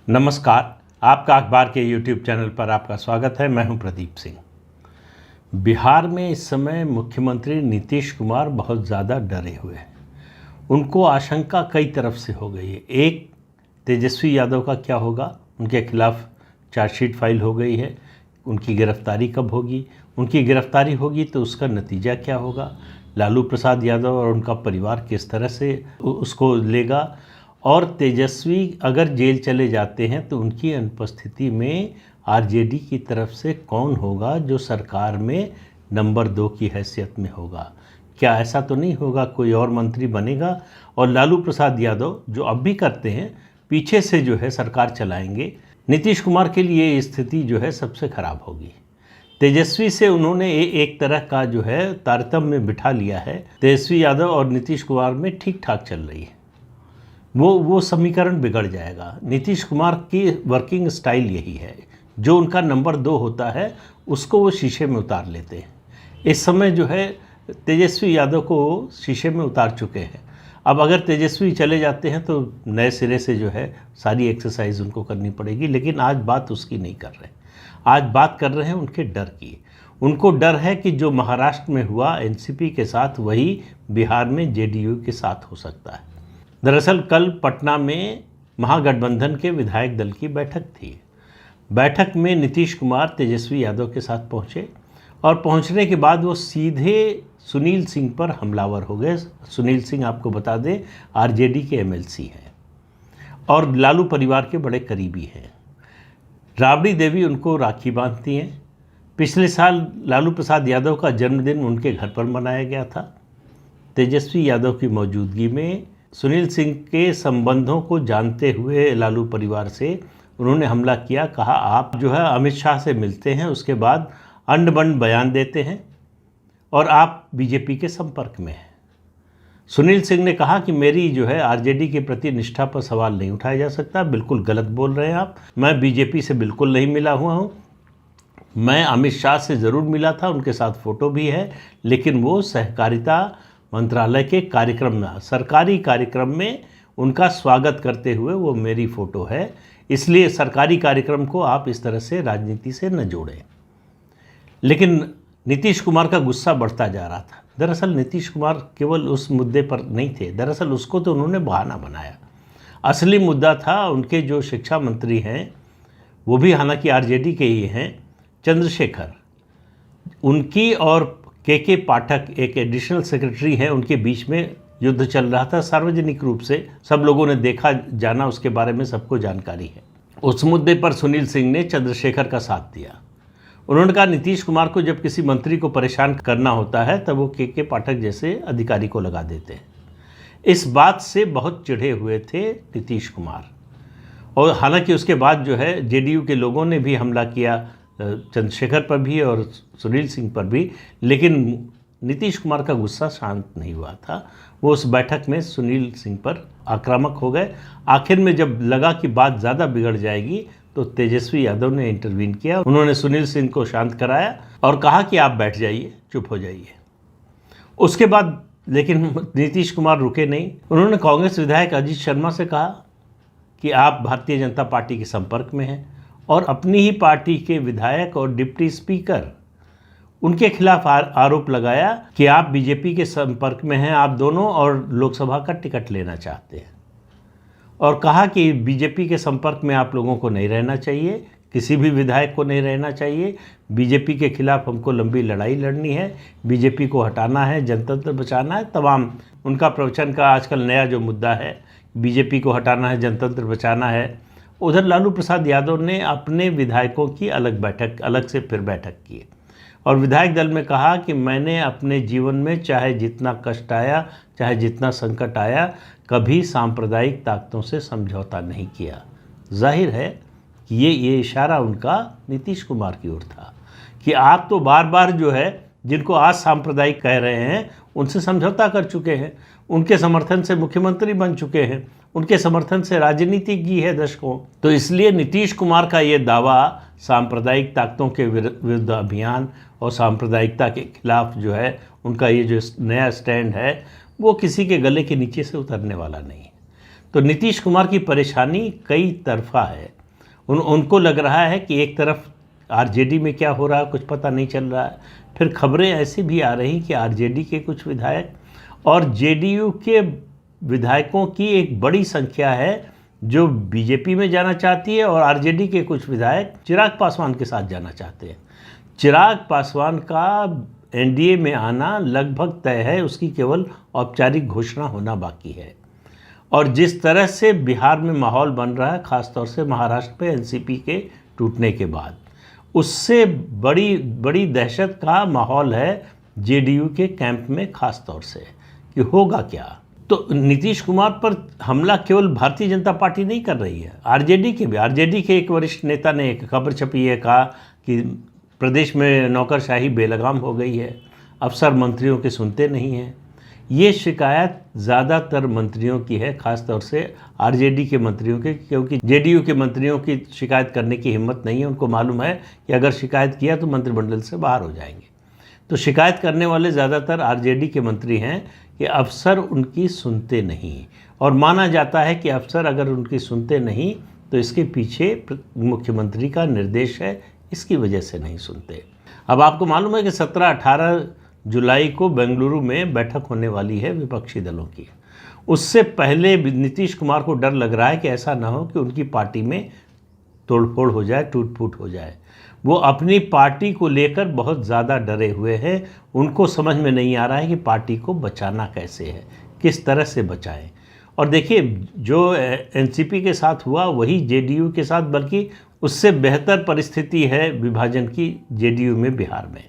नमस्कार। आपका अखबार के YouTube चैनल पर आपका स्वागत है। मैं हूं प्रदीप सिंह। बिहार में इस समय मुख्यमंत्री नीतीश कुमार बहुत ज़्यादा डरे हुए हैं। उनको आशंका कई तरफ से हो गई है। एक, तेजस्वी यादव का क्या होगा, उनके खिलाफ चार्जशीट फाइल हो गई है, उनकी गिरफ्तारी कब होगी, उनकी गिरफ्तारी होगी तो उसका नतीजा क्या होगा, लालू प्रसाद यादव और उनका परिवार किस तरह से उसको लेगा, और तेजस्वी अगर जेल चले जाते हैं तो उनकी अनुपस्थिति में आरजेडी की तरफ से कौन होगा जो सरकार में नंबर 2 की हैसियत में होगा। क्या ऐसा तो नहीं होगा कोई और मंत्री बनेगा और लालू प्रसाद यादव जो अब भी करते हैं पीछे से जो है सरकार चलाएंगे। नीतीश कुमार के लिए ये स्थिति जो है सबसे खराब होगी। तेजस्वी से उन्होंने एक तरह का जो है तारतम्य बिठा लिया है। तेजस्वी यादव और नीतीश कुमार में ठीक ठाक चल रही है, वो समीकरण बिगड़ जाएगा। नीतीश कुमार की वर्किंग स्टाइल यही है, जो उनका नंबर 2 होता है उसको वो शीशे में उतार लेते हैं। इस समय जो है तेजस्वी यादव को शीशे में उतार चुके हैं। अब अगर तेजस्वी चले जाते हैं तो नए सिरे से जो है सारी एक्सरसाइज उनको करनी पड़ेगी, लेकिन आज बात उसकी नहीं कर रहे। आज बात कर रहे हैं उनके डर की। उनको डर है कि जो महाराष्ट्र में हुआ एनसीपी के साथ, वही बिहार में जेडीयू के साथ हो सकता है। दरअसल कल पटना में महागठबंधन के विधायक दल की बैठक थी। बैठक में नीतीश कुमार तेजस्वी यादव के साथ पहुंचे और पहुंचने के बाद वो सीधे सुनील सिंह पर हमलावर हो गए। सुनील सिंह आपको बता दें आरजेडी के एमएलसी हैं और लालू परिवार के बड़े करीबी हैं। राबड़ी देवी उनको राखी बांधती हैं। पिछले साल लालू प्रसाद यादव का जन्मदिन उनके घर पर मनाया गया था। तेजस्वी यादव की मौजूदगी में सुनील सिंह के संबंधों को जानते हुए लालू परिवार से उन्होंने हमला किया। कहा आप जो है अमित शाह से मिलते हैं, उसके बाद अंड बंड बयान देते हैं और आप बीजेपी के संपर्क में हैं। सुनील सिंह ने कहा कि मेरी जो है आरजेडी के प्रति निष्ठा पर सवाल नहीं उठाया जा सकता, बिल्कुल गलत बोल रहे हैं आप। मैं बीजेपी से बिल्कुल नहीं मिला हुआ हूँ। मैं अमित शाह से ज़रूर मिला था, उनके साथ फ़ोटो भी है, लेकिन वो सहकारिता मंत्रालय के कार्यक्रम में, सरकारी कार्यक्रम में उनका स्वागत करते हुए वो मेरी फ़ोटो है। इसलिए सरकारी कार्यक्रम को आप इस तरह से राजनीति से न जोड़ें। लेकिन नीतीश कुमार का गुस्सा बढ़ता जा रहा था। दरअसल नीतीश कुमार केवल उस मुद्दे पर नहीं थे, दरअसल उसको तो उन्होंने बहाना बनाया। असली मुद्दा था उनके जो शिक्षा मंत्री हैं, वो भी हालांकि आरजेडी के ही हैं, चंद्रशेखर, उनकी और के पाठक एक एडिशनल सेक्रेटरी हैं, उनके बीच में युद्ध चल रहा था। सार्वजनिक रूप से सब लोगों ने देखा जाना, उसके बारे में सबको जानकारी है। उस मुद्दे पर सुनील सिंह ने चंद्रशेखर का साथ दिया। उन्होंने कहा नीतीश कुमार को जब किसी मंत्री को परेशान करना होता है तब वो के पाठक जैसे अधिकारी को लगा देते हैं। इस बात से बहुत चिढ़े हुए थे नीतीश कुमार, और हालांकि उसके बाद जो है जेडीयू के लोगों ने भी हमला किया चंद्रशेखर पर भी और सुनील सिंह पर भी, लेकिन नीतीश कुमार का गुस्सा शांत नहीं हुआ था। वो उस बैठक में सुनील सिंह पर आक्रामक हो गए। आखिर में जब लगा कि बात ज़्यादा बिगड़ जाएगी तो तेजस्वी यादव ने इंटरवीन किया। उन्होंने सुनील सिंह को शांत कराया और कहा कि आप बैठ जाइए, चुप हो जाइए। उसके बाद लेकिन नीतीश कुमार रुके नहीं। उन्होंने कांग्रेस विधायक अजीत शर्मा से कहा कि आप भारतीय जनता पार्टी के संपर्क में हैं और अपनी ही पार्टी के विधायक और डिप्टी स्पीकर, उनके खिलाफ आरोप लगाया कि आप बीजेपी के संपर्क में हैं, आप दोनों, और लोकसभा का टिकट लेना चाहते हैं। और कहा कि बीजेपी के संपर्क में आप लोगों को नहीं रहना चाहिए, किसी भी विधायक को नहीं रहना चाहिए। बीजेपी के खिलाफ हमको लंबी लड़ाई लड़नी है, बीजेपी को हटाना है, जनतंत्र बचाना है। तमाम उनका प्रवचन का आजकल नया जो मुद्दा है, बीजेपी को हटाना है, जनतंत्र बचाना है। उधर लालू प्रसाद यादव ने अपने विधायकों की अलग से फिर बैठक की और विधायक दल में कहा कि मैंने अपने जीवन में चाहे जितना कष्ट आया, चाहे जितना संकट आया, कभी सांप्रदायिक ताकतों से समझौता नहीं किया। जाहिर है कि ये इशारा उनका नीतीश कुमार की ओर था कि आप तो बार बार जो है जिनको आज सांप्रदायिक कह रहे हैं उनसे समझौता कर चुके हैं, उनके समर्थन से मुख्यमंत्री बन चुके हैं, उनके समर्थन से राजनीति की है दशकों। तो इसलिए नीतीश कुमार का ये दावा सांप्रदायिक ताकतों के विरुद्ध अभियान और सांप्रदायिकता के खिलाफ जो है उनका ये जो नया स्टैंड है, वो किसी के गले के नीचे से उतरने वाला नहीं है। तो नीतीश कुमार की परेशानी कई तरफा है। उनको लग रहा है कि एक तरफ आरजेडी में क्या हो रहा है कुछ पता नहीं चल रहा है, फिर खबरें ऐसी भी आ रही कि आरजेडी के कुछ विधायक और जेडीयू के विधायकों की एक बड़ी संख्या है जो बीजेपी में जाना चाहती है, और आरजेडी के कुछ विधायक चिराग पासवान के साथ जाना चाहते हैं। चिराग पासवान का एनडीए में आना लगभग तय है, उसकी केवल औपचारिक घोषणा होना बाकी है। और जिस तरह से बिहार में माहौल बन रहा है, ख़ासतौर से महाराष्ट्र में एनसीपी के टूटने के बाद, उससे बड़ी दहशत का माहौल है जेडीयू के कैंप में, ख़ास तौर से कि होगा क्या। तो नीतीश कुमार पर हमला केवल भारतीय जनता पार्टी नहीं कर रही है, आरजेडी के एक वरिष्ठ नेता ने एक खबर छपी है, कहा कि प्रदेश में नौकरशाही बेलगाम हो गई है, अफसर मंत्रियों के सुनते नहीं हैं। ये शिकायत ज़्यादातर मंत्रियों की है, ख़ास तौर से आरजेडी के मंत्रियों की, क्योंकि जेडीयू के मंत्रियों की शिकायत करने की हिम्मत नहीं है। उनको मालूम है कि अगर शिकायत किया तो मंत्रिमंडल से बाहर हो जाएंगे। तो शिकायत करने वाले ज़्यादातर आरजेडी के मंत्री हैं कि अफसर उनकी सुनते नहीं, और माना जाता है कि अफसर अगर उनकी सुनते नहीं तो इसके पीछे मुख्यमंत्री का निर्देश है, इसकी वजह से नहीं सुनते। अब आपको मालूम है कि 17-18 जुलाई को बेंगलुरु में बैठक होने वाली है विपक्षी दलों की। उससे पहले नीतीश कुमार को डर लग रहा है कि ऐसा ना हो कि उनकी पार्टी में तोड़फोड़ हो जाए, टूट फूट हो जाए। वो अपनी पार्टी को लेकर बहुत ज़्यादा डरे हुए हैं। उनको समझ में नहीं आ रहा है कि पार्टी को बचाना कैसे है, किस तरह से बचाएं। और देखिए, जो एनसीपी के साथ हुआ वही जेडीयू के साथ, बल्कि उससे बेहतर परिस्थिति है विभाजन की जेडीयू में बिहार में।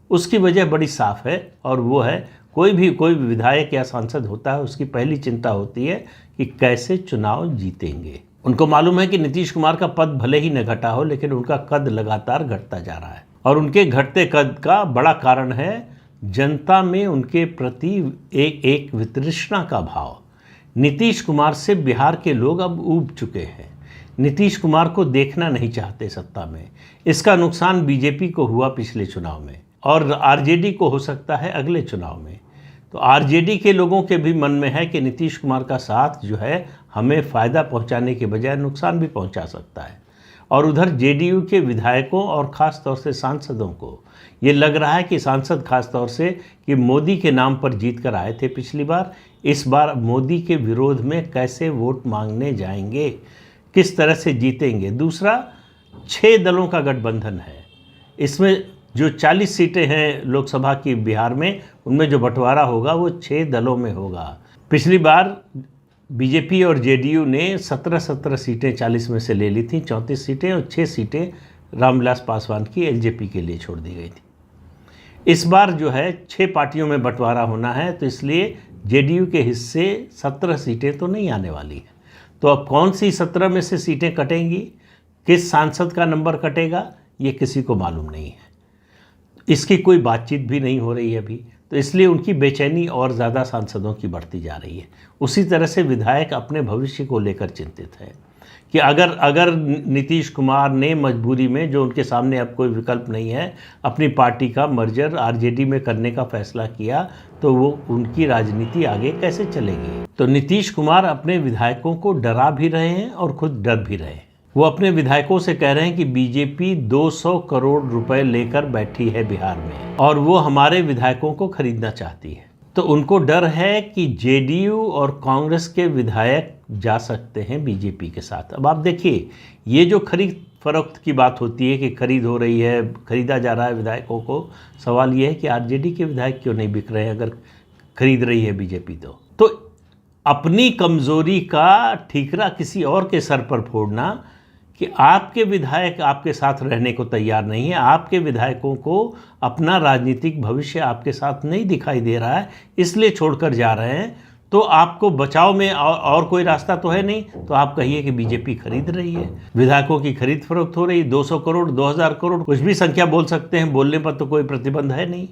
उसकी वजह बड़ी साफ है, और वो है कोई भी विधायक या सांसद होता है, उसकी पहली चिंता होती है कि कैसे चुनाव जीतेंगे। उनको मालूम है कि नीतीश कुमार का पद भले ही न घटा हो, लेकिन उनका कद लगातार घटता जा रहा है, और उनके घटते कद का बड़ा कारण है जनता में उनके प्रति एक वितृष्णा का भाव। नीतीश कुमार से बिहार के लोग अब ऊब चुके हैं, नीतीश कुमार को देखना नहीं चाहते सत्ता में। इसका नुकसान बीजेपी को हुआ पिछले चुनाव में, और आरजेडी को हो सकता है अगले चुनाव में। तो आरजेडी के लोगों के भी मन में है कि नीतीश कुमार का साथ जो है हमें फ़ायदा पहुंचाने के बजाय नुकसान भी पहुंचा सकता है। और उधर जेडीयू के विधायकों और ख़ास तौर से सांसदों को ये लग रहा है कि सांसद खास तौर से कि मोदी के नाम पर जीत कर आए थे पिछली बार, इस बार मोदी के विरोध में कैसे वोट मांगने जाएंगे, किस तरह से जीतेंगे। दूसरा, 6 दलों का गठबंधन है। इसमें जो 40 सीटें हैं लोकसभा की बिहार में, उनमें जो बंटवारा होगा वो 6 दलों में होगा। पिछली बार बीजेपी और जेडीयू ने 17 सीटें 40 में से ले ली थी, 34 सीटें, और 6 सीटें रामविलास पासवान की एलजेपी के लिए छोड़ दी गई थी। इस बार जो है 6 पार्टियों में बंटवारा होना है, तो इसलिए जेडीयू के हिस्से 17 सीटें तो नहीं आने वाली हैं। तो अब कौन सी 17 में से सीटें कटेंगी, किस सांसद का नंबर कटेगा, ये किसी को मालूम नहीं है। इसकी कोई बातचीत भी नहीं हो रही है अभी, तो इसलिए उनकी बेचैनी और ज़्यादा सांसदों की बढ़ती जा रही है। उसी तरह से विधायक अपने भविष्य को लेकर चिंतित है कि अगर नीतीश कुमार ने मजबूरी में, जो उनके सामने अब कोई विकल्प नहीं है, अपनी पार्टी का मर्जर आरजेडी में करने का फैसला किया, तो वो उनकी राजनीति आगे कैसे चलेगी। तो नीतीश कुमार अपने विधायकों को डरा भी रहे हैं और खुद डर भी रहे हैं। वो अपने विधायकों से कह रहे हैं कि बीजेपी 200 करोड़ रुपए लेकर बैठी है बिहार में, और वो हमारे विधायकों को खरीदना चाहती है। तो उनको डर है कि जेडीयू और कांग्रेस के विधायक जा सकते हैं बीजेपी के साथ। अब आप देखिए, ये जो खरीद फरोख्त की बात होती है कि खरीद हो रही है, खरीदा जा रहा है विधायकों को, सवाल ये है कि आरजेडी के विधायक क्यों नहीं बिक रहे हैं अगर खरीद रही है बीजेपी। तो अपनी कमज़ोरी का ठीकरा किसी और के सर पर फोड़ना कि आपके विधायक आपके साथ रहने को तैयार नहीं है, आपके विधायकों को अपना राजनीतिक भविष्य आपके साथ नहीं दिखाई दे रहा है, इसलिए छोड़कर जा रहे हैं, तो आपको बचाव में और कोई रास्ता तो है नहीं। तो आप कहिए कि बीजेपी खरीद रही है, विधायकों की खरीद फरोख्त हो रही, 200 करोड़ 2000 करोड़ कुछ भी संख्या बोल सकते हैं, बोलने पर तो कोई प्रतिबंध है नहीं।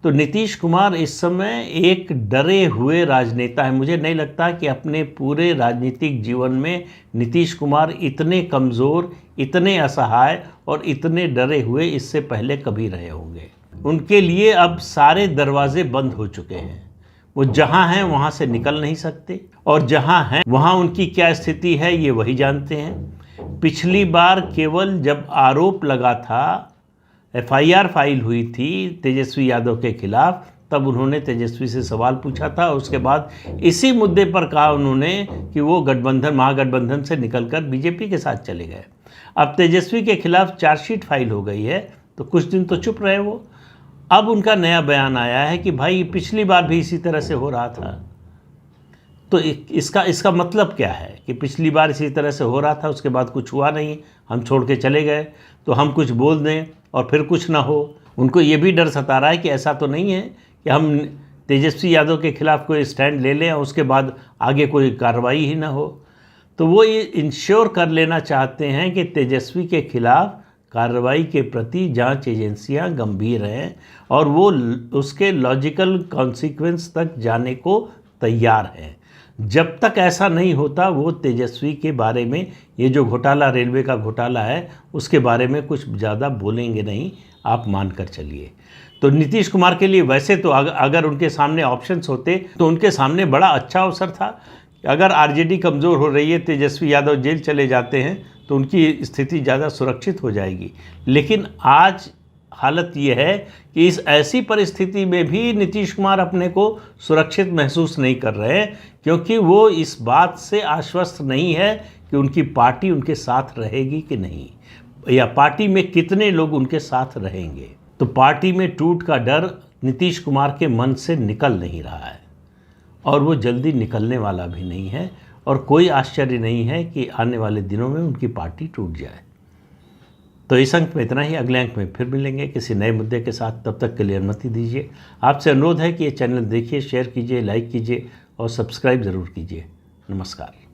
तो नीतीश कुमार इस समय एक डरे हुए राजनेता है। मुझे नहीं लगता कि अपने पूरे राजनीतिक जीवन में नीतीश कुमार इतने कमज़ोर, इतने असहाय और इतने डरे हुए इससे पहले कभी रहे होंगे। उनके लिए अब सारे दरवाजे बंद हो चुके हैं। वो जहाँ हैं वहाँ से निकल नहीं सकते, और जहाँ हैं वहाँ उनकी क्या स्थिति है ये वही जानते हैं। पिछली बार केवल जब आरोप लगा था, एफआईआर फाइल हुई थी तेजस्वी यादव के खिलाफ, तब उन्होंने तेजस्वी से सवाल पूछा था। उसके बाद इसी मुद्दे पर कहा उन्होंने कि वो महागठबंधन से निकलकर बीजेपी के साथ चले गए। अब तेजस्वी के खिलाफ चार्जशीट फाइल हो गई है, तो कुछ दिन तो चुप रहे वो। अब उनका नया बयान आया है कि भाई पिछली बार भी इसी तरह से हो रहा था। तो इसका मतलब क्या है कि पिछली बार इसी तरह से हो रहा था, उसके बाद कुछ हुआ नहीं, हम छोड़ के चले गए, तो हम कुछ बोल दें और फिर कुछ ना हो। उनको ये भी डर सता रहा है कि ऐसा तो नहीं है कि हम तेजस्वी यादव के खिलाफ कोई स्टैंड ले लें और उसके बाद आगे कोई कार्रवाई ही ना हो। तो वो ये इंश्योर कर लेना चाहते हैं कि तेजस्वी के खिलाफ कार्रवाई के प्रति जांच एजेंसियां गंभीर हैं और वो उसके लॉजिकल कॉन्सिक्वेंस तक जाने को तैयार हैं। जब तक ऐसा नहीं होता वो तेजस्वी के बारे में, ये जो घोटाला रेलवे का घोटाला है उसके बारे में कुछ ज़्यादा बोलेंगे नहीं, आप मान कर चलिए। तो नीतीश कुमार के लिए वैसे तो अगर उनके सामने ऑप्शंस होते तो उनके सामने बड़ा अच्छा अवसर था। अगर आरजेडी कमज़ोर हो रही है, तेजस्वी यादव जेल चले जाते हैं तो उनकी स्थिति ज़्यादा सुरक्षित हो जाएगी। लेकिन आज हालत ये है कि इस ऐसी परिस्थिति में भी नीतीश कुमार अपने को सुरक्षित महसूस नहीं कर रहे हैं, क्योंकि वो इस बात से आश्वस्त नहीं है कि उनकी पार्टी उनके साथ रहेगी कि नहीं, या पार्टी में कितने लोग उनके साथ रहेंगे। तो पार्टी में टूट का डर नीतीश कुमार के मन से निकल नहीं रहा है और वो जल्दी निकलने वाला भी नहीं है, और कोई आश्चर्य नहीं है कि आने वाले दिनों में उनकी पार्टी टूट जाए। तो इस अंक में इतना ही। अगले अंक में फिर मिलेंगे किसी नए मुद्दे के साथ। तब तक के लिए अनुमति दीजिए। आपसे अनुरोध है कि ये चैनल देखिए, शेयर कीजिए, लाइक कीजिए और सब्सक्राइब ज़रूर कीजिए। नमस्कार।